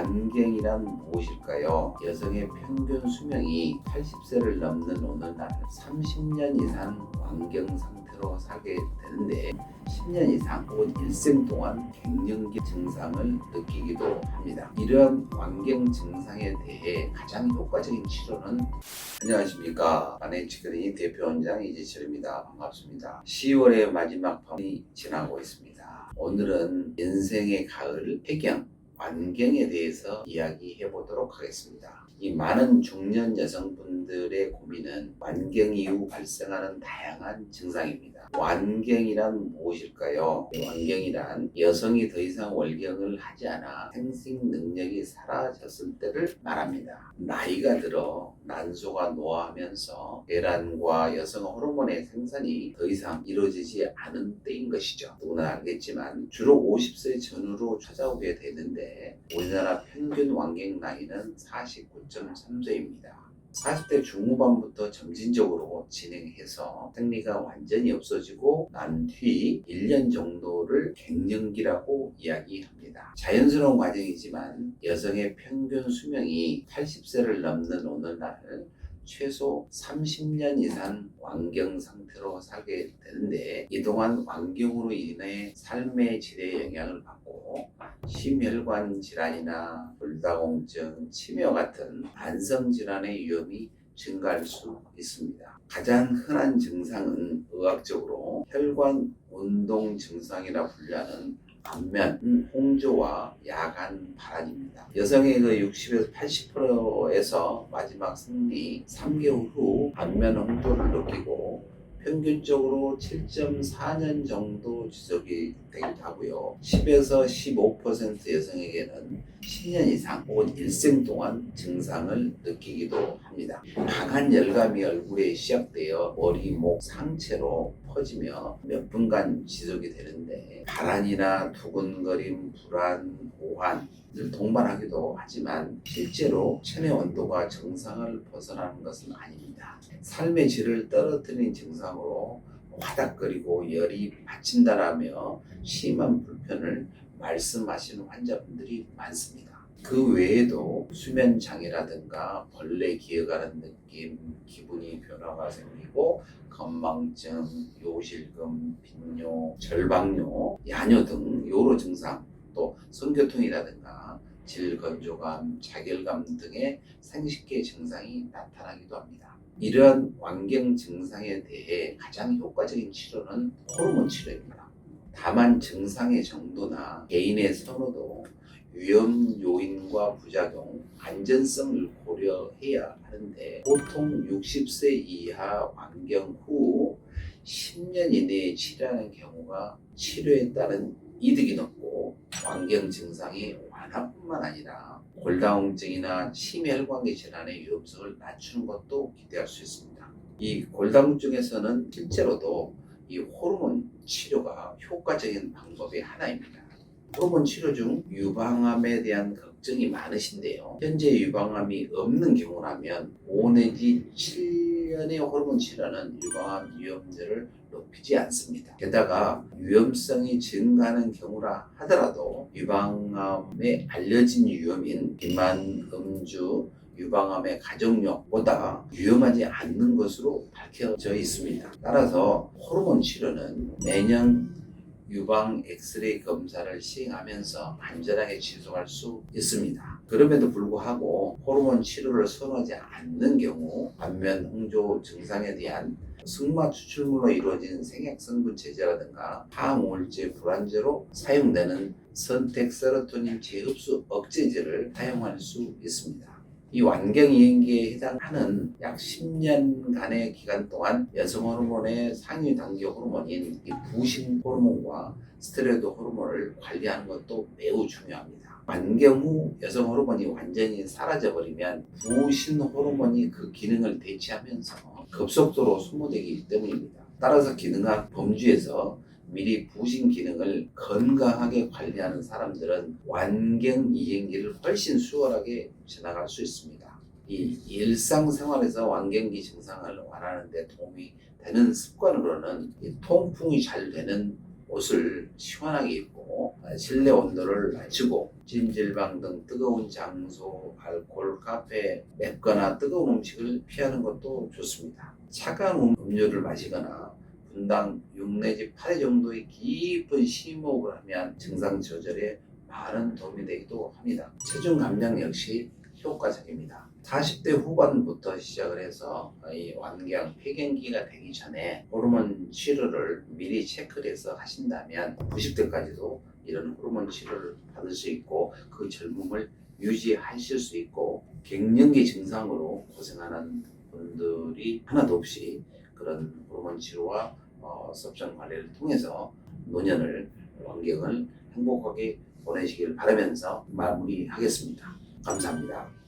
완경이란 무엇일까요? 여성의 평균 수명이 80세를 넘는 오늘날 30년 이상 완경 상태로 살게 되는데 10년 이상 혹은 일생 동안 갱년기 증상을 느끼기도 합니다. 이러한 완경 증상에 대해 가장 효과적인 치료는 안녕하십니까. 아내치크리닉 대표원장 이재철입니다. 반갑습니다. 10월의 마지막 밤이 지나고 있습니다. 오늘은 인생의 가을 해경, 완경에 대해서 이야기해 보도록 하겠습니다. 이 많은 중년 여성분들의 고민은 완경 이후 발생하는 다양한 증상입니다. 완경이란 무엇일까요? 완경이란 여성이 더 이상 월경을 하지 않아 생식 능력이 사라졌을 때를 말합니다. 나이가 들어 난소가 노화하면서 내란과 여성 호르몬의 생산이 더 이상 이루어지지 않은 때인 것이죠. 누구나 알겠지만 주로 50세 전후로 찾아오게 되는데 우리나라 평균 완경 나이는 49.3세입니다. 40대 중후반부터 점진적으로 진행해서 생리가 완전히 없어지고 난 뒤 1년 정도를 갱년기라고 이야기합니다. 자연스러운 과정이지만 여성의 평균 수명이 80세를 넘는 오늘날 최소 30년 이상 완경 상태로 살게 되는데 이동안 완경으로 인해 삶의 질에 영향을 받고 심혈관 질환이나 골다공증, 치매 같은 만성 질환의 위험이 증가할 수 있습니다. 가장 흔한 증상은 의학적으로 혈관 운동 증상이라 분류하는 안면 홍조와 야간 발한입니다. 여성의 그 60에서 80%에서 마지막 생리 3개월 후 안면 홍조를 느끼고 평균적으로 7.4년 정도 지속이 되기도 하고요. 10에서 15% 여성에게는 10년 이상 혹은 일생 동안 증상을 느끼기도 합니다. 강한 열감이 얼굴에 시작되어 머리, 목, 상체로 퍼지며 몇 분간 지속이 되는데 발한이나 두근거림, 불안, 오한을 동반하기도 하지만 실제로 체내 온도가 정상을 벗어나는 것은 아닙니다. 삶의 질을 떨어뜨리는 증상으로 화닥거리고 열이 받친다라며 심한 불편을 말씀하시는 환자분들이 많습니다. 그 외에도 수면 장애라든가 벌레 기어가는 느낌, 기분이 변화가 생기고 건망증, 요실금, 빈뇨, 절박뇨, 야뇨 등 여러 증상, 또 성교통이라든가 질건조감, 자결감 등의 생식계 증상이 나타나기도 합니다. 이러한 완경 증상에 대해 가장 효과적인 치료는 호르몬 치료입니다. 다만 증상의 정도나 개인의 선호도, 위험 요인과 부작용, 안전성을 고려해야 하는데 보통 60세 이하 완경 후 10년 이내에 치료하는 경우가 치료에 따른 이득이 높고 완경 증상이 완화뿐만 아니라 골다공증이나 심혈관계 질환의 위험성을 낮추는 것도 기대할 수 있습니다. 이 골다공증에서는 실제로도 이 호르몬 치료가 효과적인 방법의 하나입니다. 호르몬 치료 중 유방암에 대한 걱정이 많으신데요. 현재 유방암이 없는 경우라면 5 내지 7년의 호르몬 치료는 유방암 위험률을 높이지 않습니다. 게다가 위험성이 증가하는 경우라 하더라도 유방암의 알려진 위험인 비만, 음주, 유방암의 가족력보다 위험하지 않는 것으로 밝혀져 있습니다. 따라서 호르몬 치료는 매년 유방 엑스레이 검사를 시행하면서 안전하게 지속할 수 있습니다. 그럼에도 불구하고 호르몬 치료를 선호하지 않는 경우 안면 홍조 증상에 대한 승마 추출물로 이루어진 생약성분 제제라든가 항우울제, 불안제로 사용되는 선택 세로토닌 재흡수 억제제를 사용할 수 있습니다. 이 완경 이행기에 해당하는 약 10년간의 기간 동안 여성 호르몬의 상위 단계 호르몬인 부신 호르몬과 스테로이드 호르몬을 관리하는 것도 매우 중요합니다. 완경 후 여성 호르몬이 완전히 사라져버리면 부신 호르몬이 그 기능을 대체하면서 급속도로 소모되기 때문입니다. 따라서 기능학 범주에서 미리 부신 기능을 건강하게 관리하는 사람들은 완경 이행기를 훨씬 수월하게 지나갈 수 있습니다. 이 일상생활에서 완경기 증상을 완화하는 데 도움이 되는 습관으로는 이 통풍이 잘 되는 옷을 시원하게 입고 실내 온도를 낮추고 찜질방 등 뜨거운 장소, 알코올, 카페, 맵거나 뜨거운 음식을 피하는 것도 좋습니다. 차가운 음료를 마시거나 분당 6 내지 8회 정도의 깊은 심호흡을 하면 증상 조절에 많은 도움이 되기도 합니다. 체중 감량 역시 효과적입니다. 40대 후반부터 시작을 해서 이 완경, 폐경기가 되기 전에 호르몬 치료를 미리 체크를 해서 하신다면 90대까지도 이런 호르몬 치료를 받을 수 있고 그 젊음을 유지하실 수 있고 갱년기 증상으로 고생하는 분들이 하나도 없이 그런 호르몬 치료와 섭정 관리를 통해서 노년을 완경을 행복하게 보내시길 바라면서 마무리하겠습니다. 감사합니다.